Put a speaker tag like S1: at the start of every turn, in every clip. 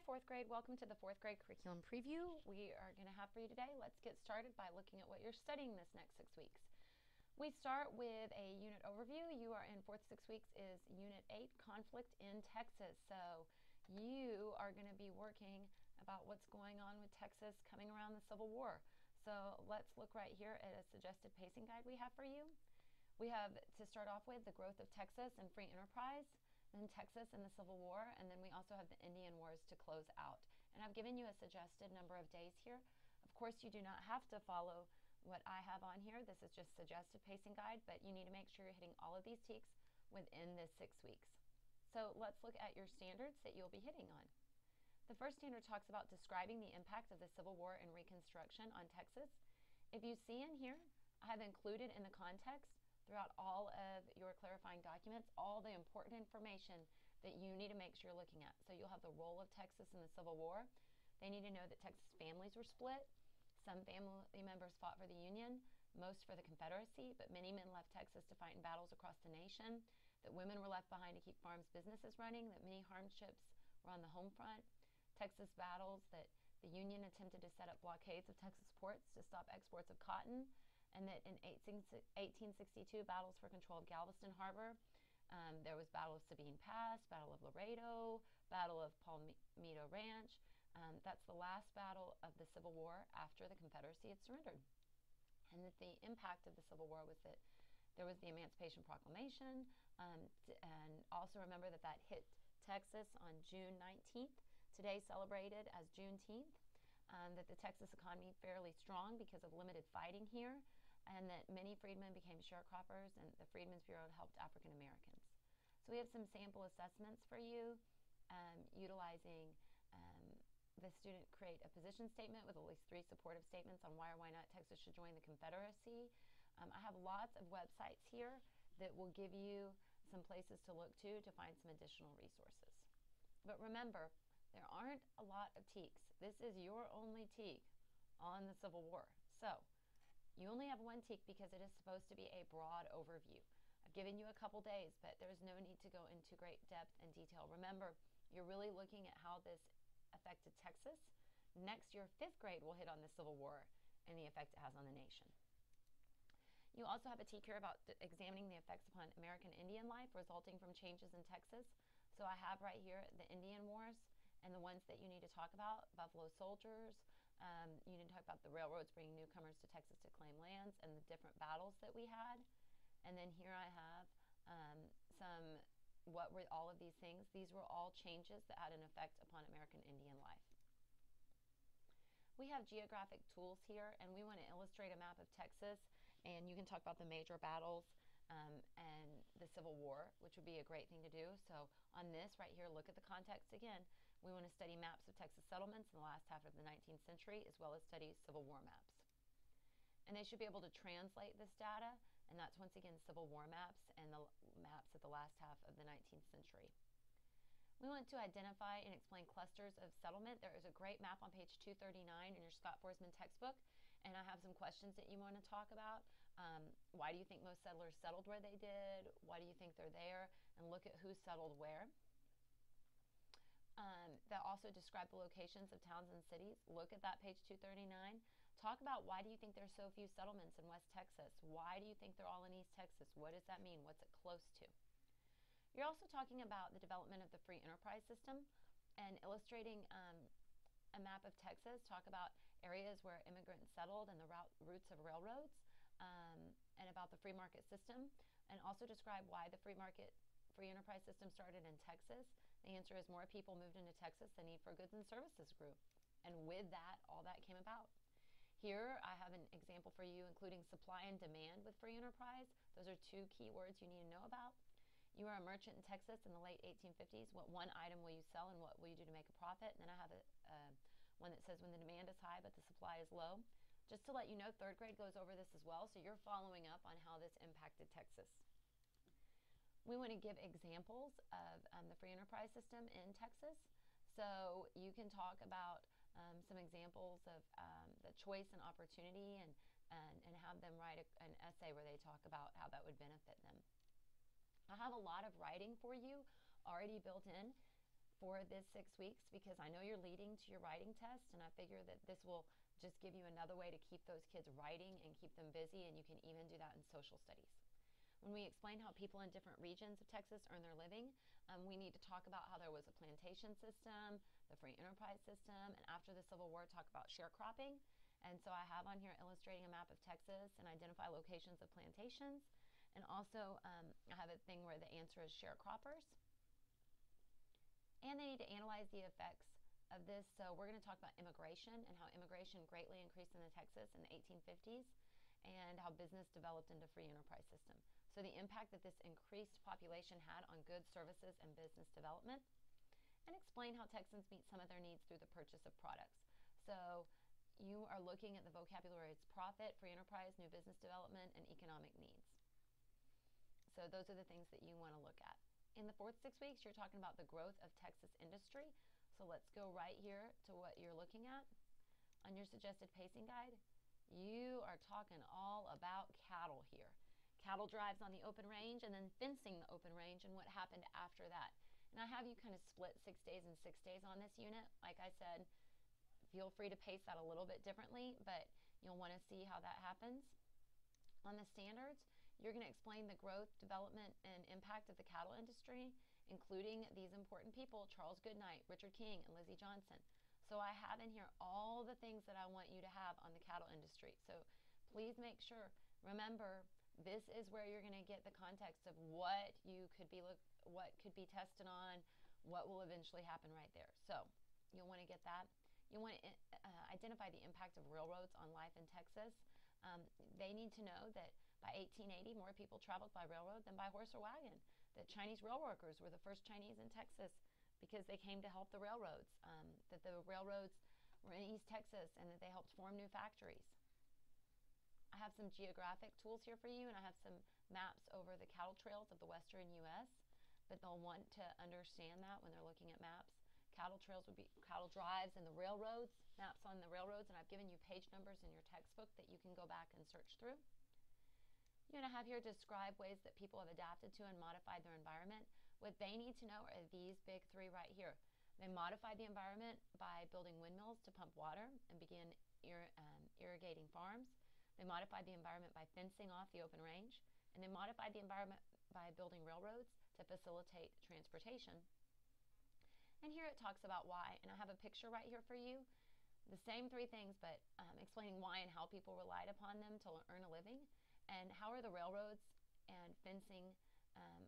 S1: fourth grade. Welcome to the fourth grade curriculum preview we are going to have for you today. Let's get started by looking at what you're studying this next 6 weeks. We start with a unit overview. You are in fourth 6 weeks is Unit 8, Conflict in Texas. So you are going to be working about what's going on with Texas coming around the Civil War. So let's look right here at a suggested pacing guide we have for you. We have, to start off with, the growth of Texas and free enterprise, then Texas and the Civil War, and then we also have the Indian Wars to close out. And I've given you a suggested number of days here. Of course, you do not have to follow what I have on here. This is just suggested pacing guide, but you need to make sure you're hitting all of these TEKS within this 6 weeks. So let's look at your standards that you'll be hitting on. The first standard talks about describing the impact of the Civil War and Reconstruction on Texas. If you see in here, I have included in the context throughout all of your clarifying documents all the important information that you need to make sure you're looking at. So you'll have the role of Texas in the Civil War. They need to know that Texas families were split. Some family members fought for the Union, most for the Confederacy, but many men left Texas to fight in battles across the nation, that women were left behind to keep farms businesses running, that many hardships were on the home front. Texas battles, that the Union attempted to set up blockades of Texas ports to stop exports of cotton, and that in 1862, battles for control of Galveston Harbor. There was Battle of Sabine Pass, Battle of Laredo, Battle of Palmito Ranch. That's the last battle of the Civil War after the Confederacy had surrendered. And that the impact of the Civil War was that there was the Emancipation Proclamation, and also remember that that hit Texas on June 19th, today celebrated as Juneteenth. That the Texas economy fairly strong because of limited fighting here, and that many freedmen became sharecroppers, and the Freedmen's Bureau helped African Americans. So we have some sample assessments for you, utilizing the student create a position statement with at least 3 supportive statements on why or why not Texas should join the Confederacy. I have lots of websites here that will give you some places to look to find some additional resources. But remember, there aren't a lot of TEKS. This is your only TEK on the Civil War. So you only have one TEK because it is supposed to be a broad overview. I've given you a couple days, but there's no need to go into great depth and detail. Remember, you're really looking at how this affected Texas. Next year, 5th grade will hit on the Civil War and the effect it has on the nation. You also have a TEK here about examining the effects upon American Indian life resulting from changes in Texas. So I have right here the Indian Wars, and the ones that you need to talk about: Buffalo Soldiers. You need to talk about the railroads bringing newcomers to Texas to claim lands and the different battles that we had. And then here I have what were all of these things. These were all changes that had an effect upon American Indian life. We have geographic tools here, and we want to illustrate a map of Texas, and you can talk about the major battles and the Civil War, which would be a great thing to do. So on this right here, look at the context again. We want to study maps of Texas settlements in the last half of the 19th century, as well as study Civil War maps. And they should be able to translate this data, and that's once again Civil War maps and the maps of the last half of the 19th century. We want to identify and explain clusters of settlement. There is a great map on page 239 in your Scott Forsman textbook, and I have some questions that you want to talk about. Why do you think most settlers settled where they did? Why do you think they're there? And look at who settled where. That also describe the locations of towns and cities. Look at that page 239. Talk about why do you think there's so few settlements in West Texas? Why do you think they're all in East Texas? What does that mean? What's it close to? You're also talking about the development of the free enterprise system and illustrating a map of Texas. Talk about areas where immigrants settled and the routes of railroads, and about the free market system, and also describe why the free enterprise system started in Texas. The answer is more people moved into Texas, the need for goods and services grew. And with that, all that came about. Here I have an example for you, including supply and demand with free enterprise. Those are 2 key words you need to know about. You are a merchant in Texas in the late 1850s. What one item will you sell and what will you do to make a profit? And then I have one that says when the demand is high but the supply is low. Just to let you know, 3rd grade goes over this as well, so you're following up on how this impacted Texas. We want to give examples of the free enterprise system in Texas. So you can talk about some examples of the choice and opportunity, and have them write an essay where they talk about how that would benefit them. I have a lot of writing for you already built in for this 6 weeks because I know you're leading to your writing test, and I figure that this will just give you another way to keep those kids writing and keep them busy, and you can even do that in social studies. When we explain how people in different regions of Texas earn their living, we need to talk about how there was a plantation system, the free enterprise system, and after the Civil War, talk about sharecropping. And so I have on here illustrating a map of Texas and identify locations of plantations. And also I have a thing where the answer is sharecroppers. And they need to analyze the effects of this. So we're going to talk about immigration and how immigration greatly increased in Texas in the 1850s and how business developed into free enterprise system. So the impact that this increased population had on goods, services, and business development, and explain how Texans meet some of their needs through the purchase of products. So you are looking at the vocabulary as profit, free enterprise, new business development, and economic needs. So those are the things that you want to look at. In the fourth 6 weeks, you're talking about the growth of Texas industry. So let's go right here to what you're looking at. On your suggested pacing guide, you are talking all about cattle here. Cattle drives on the open range and then fencing the open range and what happened after that. And I have you kind of split 6 days and 6 days on this unit. Like I said, feel free to pace that a little bit differently, but you'll want to see how that happens. On the standards, you're going to explain the growth, development, and impact of the cattle industry, including these important people, Charles Goodnight, Richard King, and Lizzie Johnson. So I have in here all the things that I want you to have on the cattle industry. So please make sure, remember, this is where you're going to get the context of what could be tested on, what will eventually happen right there. So you'll want to get that. You'll want to identify the impact of railroads on life in Texas. They need to know that by 1880, more people traveled by railroad than by horse or wagon. That Chinese rail workers were the first Chinese in Texas because they came to help the railroads. That the railroads were in East Texas and that they helped form new factories. I have some geographic tools here for you, and I have some maps over the cattle trails of the western U.S., but they'll want to understand that when they're looking at maps. Cattle trails would be cattle drives and the railroads, maps on the railroads, and I've given you page numbers in your textbook that you can go back and search through. You're going to have here describe ways that people have adapted to and modified their environment. What they need to know are these big three right here. They modified the environment by building windmills to pump water and begin irrigating farms. They modified the environment by fencing off the open range, and they modified the environment by building railroads to facilitate transportation. And here it talks about why, and I have a picture right here for you. The same three things, but explaining why and how people relied upon them to earn a living, and how are the railroads and fencing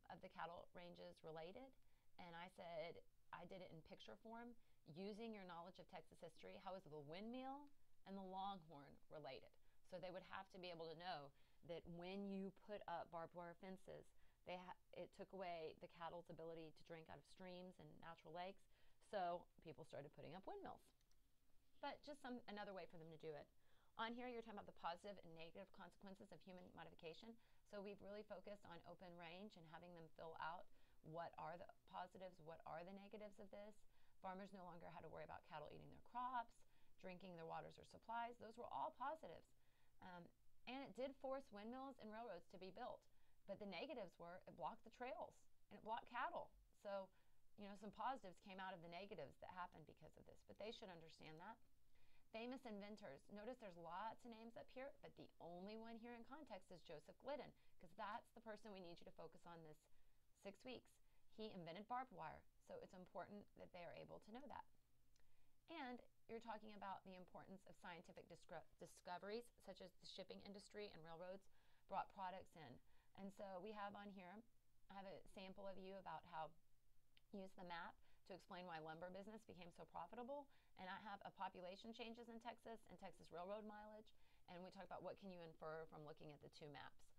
S1: of the cattle ranges related. And I said I did it in picture form using your knowledge of Texas history. How is the windmill and the longhorn related? So they would have to be able to know that when you put up barbed wire fences, it took away the cattle's ability to drink out of streams and natural lakes. So people started putting up windmills. But just another way for them to do it. On here, you're talking about the positive and negative consequences of human modification. So we've really focused on open range and having them fill out what are the positives, what are the negatives of this. Farmers no longer had to worry about cattle eating their crops, drinking their waters or supplies. Those were all positives. And it did force windmills and railroads to be built. But the negatives were it blocked the trails and it blocked cattle. So, some positives came out of the negatives that happened because of this. But they should understand that. Famous inventors. Notice there's lots of names up here, but the only one here in context is Joseph Glidden, because that's the person we need you to focus on this 6 weeks. He invented barbed wire, so it's important that they are able to know that. And you're talking about the importance of scientific discoveries, such as the shipping industry and railroads brought products in. And so we have on here, I have a sample of you about how use the map to explain why lumber business became so profitable. And I have a population changes in Texas and Texas railroad mileage. And we talk about what can you infer from looking at the two maps.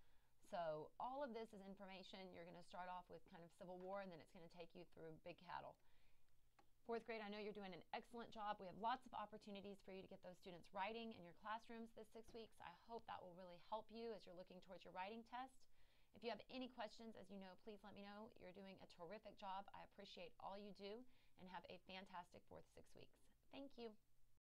S1: So all of this is information. You're going to start off with kind of Civil War, and then it's going to take you through big cattle. Fourth grade, I know you're doing an excellent job. We have lots of opportunities for you to get those students writing in your classrooms this 6 weeks. I hope that will really help you as you're looking towards your writing test. If you have any questions, as you know, please let me know. You're doing a terrific job. I appreciate all you do, and have a fantastic fourth 6 weeks. Thank you.